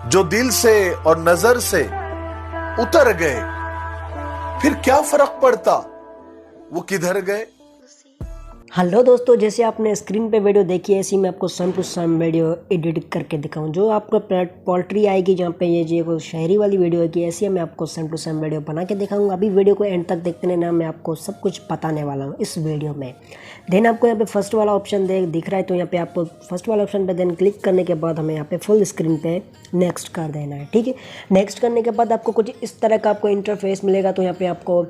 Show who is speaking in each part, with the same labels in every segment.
Speaker 1: जो दिल से और नजर से उतर गए, फिर क्या फर्क पड़ता वो किधर गए।
Speaker 2: हेलो दोस्तों, जैसे आपने स्क्रीन पे वीडियो देखी है ऐसी मैं आपको same to same video edit करके दिखाऊं। जो आपको पोल्ट्री आएगी जहाँ पे ये जो शायरी वाली वीडियो है कि ऐसी मैं आपको सेम टू सेम वीडियो बना के दिखाऊंगा। अभी वीडियो को एंड तक देखते रहना, मैं आपको सब कुछ बताने वाला हूँ इस वीडियो में। देन आपको यहाँ पे फर्स्ट वाला ऑप्शन दिख रहा है, तो यहाँ पे आपको फर्स्ट वाला ऑप्शन पे देन क्लिक करने के बाद हमें यहाँ पे फुल स्क्रीन पे नेक्स्ट कर देना है। ठीक है, नेक्स्ट करने के बाद आपको कुछ इस तरह का आपको इंटरफेस मिलेगा। तो यहाँ पे आपको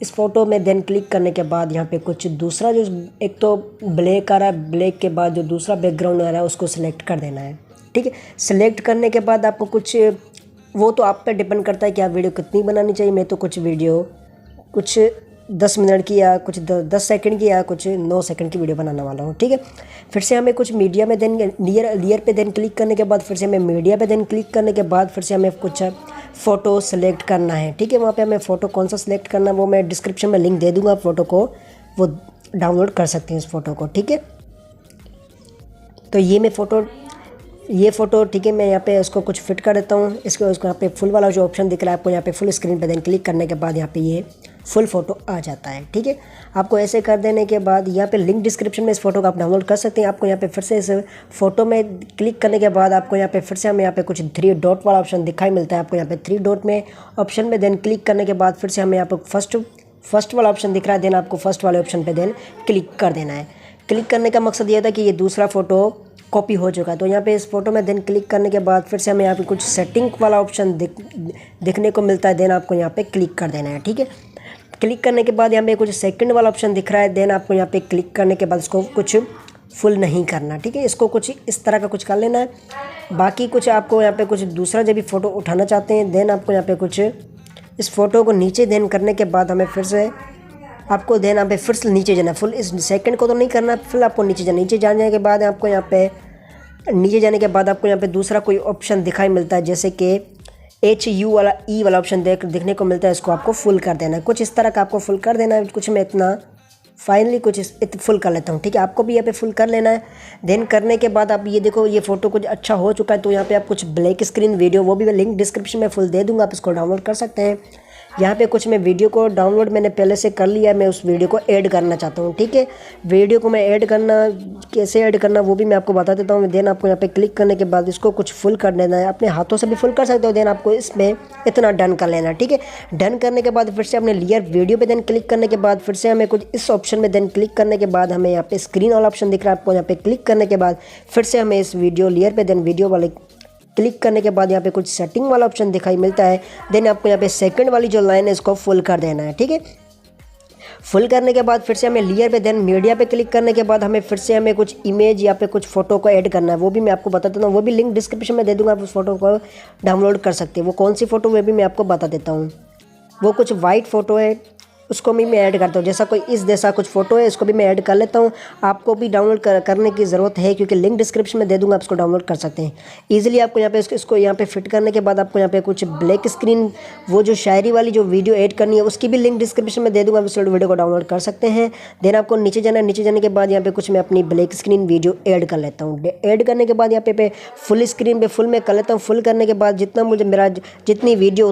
Speaker 2: इस फोटो में देन क्लिक करने के बाद यहाँ पे कुछ दूसरा जो एक तो ब्लैक आ रहा है, ब्लैक के बाद जो दूसरा बैकग्राउंड आ रहा है उसको सिलेक्ट कर देना है। ठीक है, सिलेक्ट करने के बाद आपको कुछ वो तो आप पे डिपेंड करता है कि आप वीडियो कितनी बनानी चाहिए। मैं तो कुछ वीडियो कुछ 10 मिनट की या कुछ 10 सेकंड की या कुछ 9 सेकंड की वीडियो बनाने वाला हूँ। ठीक है, फिर से हमें कुछ मीडिया में देन लेयर पे देन क्लिक करने के बाद फिर से हमें मीडिया पे देन क्लिक करने के बाद फिर से हमें कुछ फ़ोटो सेलेक्ट करना है। ठीक है, वहाँ पे हमें फ़ोटो कौन सा सेलेक्ट करना है वो मैं डिस्क्रिप्शन में लिंक दे दूँगा, फ़ोटो को वो डाउनलोड कर सकते हैं इस फ़ोटो को। ठीक है, तो ये फ़ोटो ठीक है, मैं यहाँ पे इसको कुछ फिट कर देता हूँ। इसको यहाँ पे फुल वाला जो ऑप्शन दिख रहा है आपको यहाँ पे फुल स्क्रीन पे देन क्लिक करने के बाद यहाँ पे ये फुल फ़ोटो आ जाता है। ठीक है, आपको ऐसे कर देने के बाद यहाँ पे लिंक डिस्क्रिप्शन में इस फोटो को आप डाउनलोड कर सकते हैं। आपको यहाँ पे फिर से इस फोटो में क्लिक करने के बाद आपको यहाँ पे फिर से हमें यहाँ पे कुछ 3 डॉट वाला ऑप्शन दिखाई मिलता है। आपको यहाँ पे 3 डॉट में ऑप्शन में देन क्लिक करने के बाद फिर से हमें यहाँ पे फर्स्ट वाला ऑप्शन दिख रहा है, देन आपको फर्स्ट वाले ऑप्शन पर देन क्लिक कर देना है। क्लिक करने का मकसद ये था कि ये दूसरा फ़ोटो कॉपी हो चुका है। तो यहाँ पे इस फोटो में देन क्लिक करने के बाद फिर से हमें यहाँ पे कुछ सेटिंग वाला ऑप्शन दिखने को मिलता है, देन आपको यहाँ पे क्लिक कर देना है। ठीक है, क्लिक करने के बाद यहाँ पे कुछ सेकंड वाला ऑप्शन दिख रहा है, देन आपको यहाँ पे क्लिक करने के बाद इसको कुछ फुल नहीं करना। ठीक है, इसको कुछ इस तरह का कुछ कर लेना है। बाकी कुछ आपको यहाँ पे कुछ दूसरा जब भी फ़ोटो उठाना चाहते हैं देन आपको यहाँ पे कुछ इस फोटो को नीचे देन करने के बाद हमें फिर से आपको देन यहाँ पे फिर से नीचे जाना है। फुल इस सेकंड को तो नहीं करना, फिर आपको नीचे जाना। नीचे जाने के बाद आपको यहाँ पे नीचे जाने के बाद आपको यहाँ पे दूसरा कोई ऑप्शन दिखाई मिलता है, जैसे कि HU वाला E वाला ऑप्शन दिखने को मिलता है। इसको आपको फुल कर देना है, कुछ इस तरह का आपको फुल कर देना है। कुछ मैं इतना फाइनली कुछ फुल कर लेता हूँ। ठीक है, आपको भी यहाँ पे फुल कर लेना है। देन करने के बाद आप ये देखो ये फ़ोटो कुछ अच्छा हो चुका है। तो यहाँ पे आप कुछ ब्लैक स्क्रीन वीडियो, वो भी मैं लिंक डिस्क्रिप्शन में फुल दे दूँगा, आप इसको डाउनलोड कर सकते हैं। यहाँ पे कुछ मैं वीडियो को डाउनलोड मैंने पहले से कर लिया है, मैं उस वीडियो को ऐड करना चाहता हूँ। ठीक है, वीडियो को मैं ऐड करना कैसे ऐड करना वो भी मैं आपको बता देता हूँ। देन आपको यहाँ पे क्लिक करने के बाद इसको कुछ फुल कर देना है, अपने हाथों से भी फुल कर सकते हो। देन आपको इसमें इतना डन कर लेना है। ठीक है, डन करने के बाद फिर से अपने लेयर वीडियो पे देन क्लिक करने के बाद फिर से हमें कुछ इस ऑप्शन में देन क्लिक करने के बाद हमें यहाँ पे स्क्रीन वाला ऑप्शन दिख रहा है, आपको यहाँ पे क्लिक करने के बाद फिर से हमें इस वीडियो लेयर पे देन वीडियो वाले क्लिक करने के बाद यहाँ पे कुछ सेटिंग वाला ऑप्शन दिखाई मिलता है। देन आपको यहाँ पे सेकंड वाली जो लाइन है इसको फुल कर देना है। ठीक है, फुल करने के बाद फिर से हमें लेयर पे देन मीडिया पे क्लिक करने के बाद हमें फिर से हमें कुछ इमेज या पे कुछ फ़ोटो को ऐड करना है, वो भी मैं आपको बता देता हूँ। वो भी लिंक डिस्क्रिप्शन में दे दूँगा, आप उस फोटो को डाउनलोड कर सकते हैं। वो कौन सी फ़ोटो वो भी मैं आपको बता देता हूँ। वो कुछ वाइट फ़ोटो है, उसको भी मैं ऐड करता हूँ। जैसा कोई इस जैसा कुछ फ़ोटो है इसको भी मैं ऐड कर लेता हूँ। आपको भी डाउनलोड करने की ज़रूरत है क्योंकि लिंक डिस्क्रिप्शन में दे दूँगा, आप इसको डाउनलोड कर सकते हैं ईजिली। आपको यहाँ पे इसको यहाँ पे फिट करने के बाद आपको यहाँ पे कुछ ब्लैक स्क्रीन वो जो शायरी वाली जो वीडियो ऐड करनी है उसकी भी लिंक डिस्क्रिप्शन में दे दूँगा, आप इस वीडियो को डाउनलोड कर सकते हैं। देन आपको नीचे जाना है, नीचे जाने के बाद यहाँ पे कुछ मैं अपनी ब्लैक स्क्रीन वीडियो ऐड कर लेता हूँ। ऐड करने के बाद यहाँ पे फुल स्क्रीन पे फुल में कर लेता हूँ। फुल करने के बाद जितना मुझे मेरा जितनी वीडियो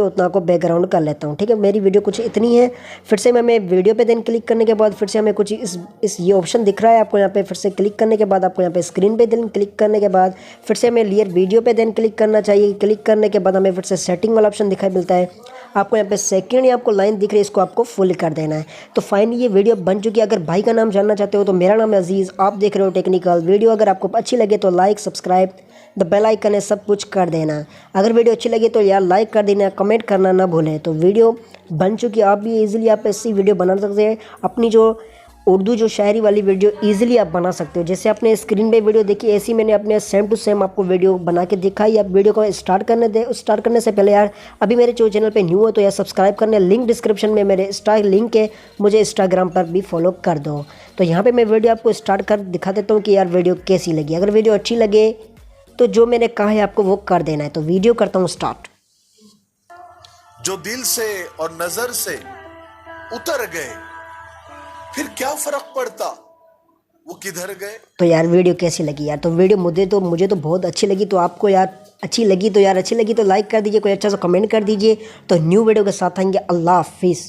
Speaker 2: उतना को बैकग्राउंड कर लेता हूँ। ठीक है, मेरी वीडियो कुछ इतनी है। फिर से मैं वीडियो पे देन क्लिक करने के बाद फिर से हमें कुछ इस ये ऑप्शन दिख रहा है, आपको यहाँ पे फिर से क्लिक करने के बाद आपको यहाँ पे स्क्रीन पे देन क्लिक करने के बाद फिर से हमें लेयर वीडियो पे देन क्लिक करना चाहिए। क्लिक करने के बाद हमें फिर से सेटिंग वाला ऑप्शन दिखाई मिलता है, आपको यहाँ पे सेकंड या आपको लाइन दिख रही है, इसको आपको फुल कर देना है। तो फाइनली ये वीडियो बन चुकी है। अगर भाई का नाम जानना चाहते हो तो मेरा नाम है अजीज़, आप देख रहे हो टेक्निकल वीडियो। अगर आपको अच्छी लगे तो like subscribe the bell icon है सब कुछ कर देना। अगर वीडियो अच्छी लगी तो यार लाइक कर देना, कमेंट करना ना भूलें। तो वीडियो बन चुकी है, आप भी इजीली आप ऐसी वीडियो बना सकते हैं। अपनी जो उर्दू जो शायरी वाली वीडियो इजीली आप बना सकते हो। जैसे आपने स्क्रीन पे वीडियो देखी ऐसी मैंने अपने सेम टू सेम आपको वीडियो बना के दिखाई। आप वीडियो को स्टार्ट करने से पहले यार अभी मेरे जो चैनल पे न्यू हो तो यार सब्सक्राइब करने, लिंक डिस्क्रिप्शन में मेरे लिंक है, मुझे इंस्टाग्राम पर भी फॉलो कर दो। तो यहाँ पर मैं वीडियो आपको स्टार्ट कर दिखा देता हूँ कि यार वीडियो कैसी लगी। अगर वीडियो अच्छी लगे तो जो मैंने कहा है आपको वो कर देना है। तो वीडियो करता हूँ स्टार्ट।
Speaker 1: जो दिल से और नजर से उतर गए, फिर क्या फर्क पड़ता वो किधर गए।
Speaker 2: तो यार वीडियो कैसी लगी यार? तो वीडियो मुझे तो बहुत अच्छी लगी। तो आपको यार अच्छी लगी तो लाइक कर दीजिए, कोई अच्छा सा कमेंट कर दीजिए। तो न्यू वीडियो के साथ आएंगे। अल्लाह हाफिज़।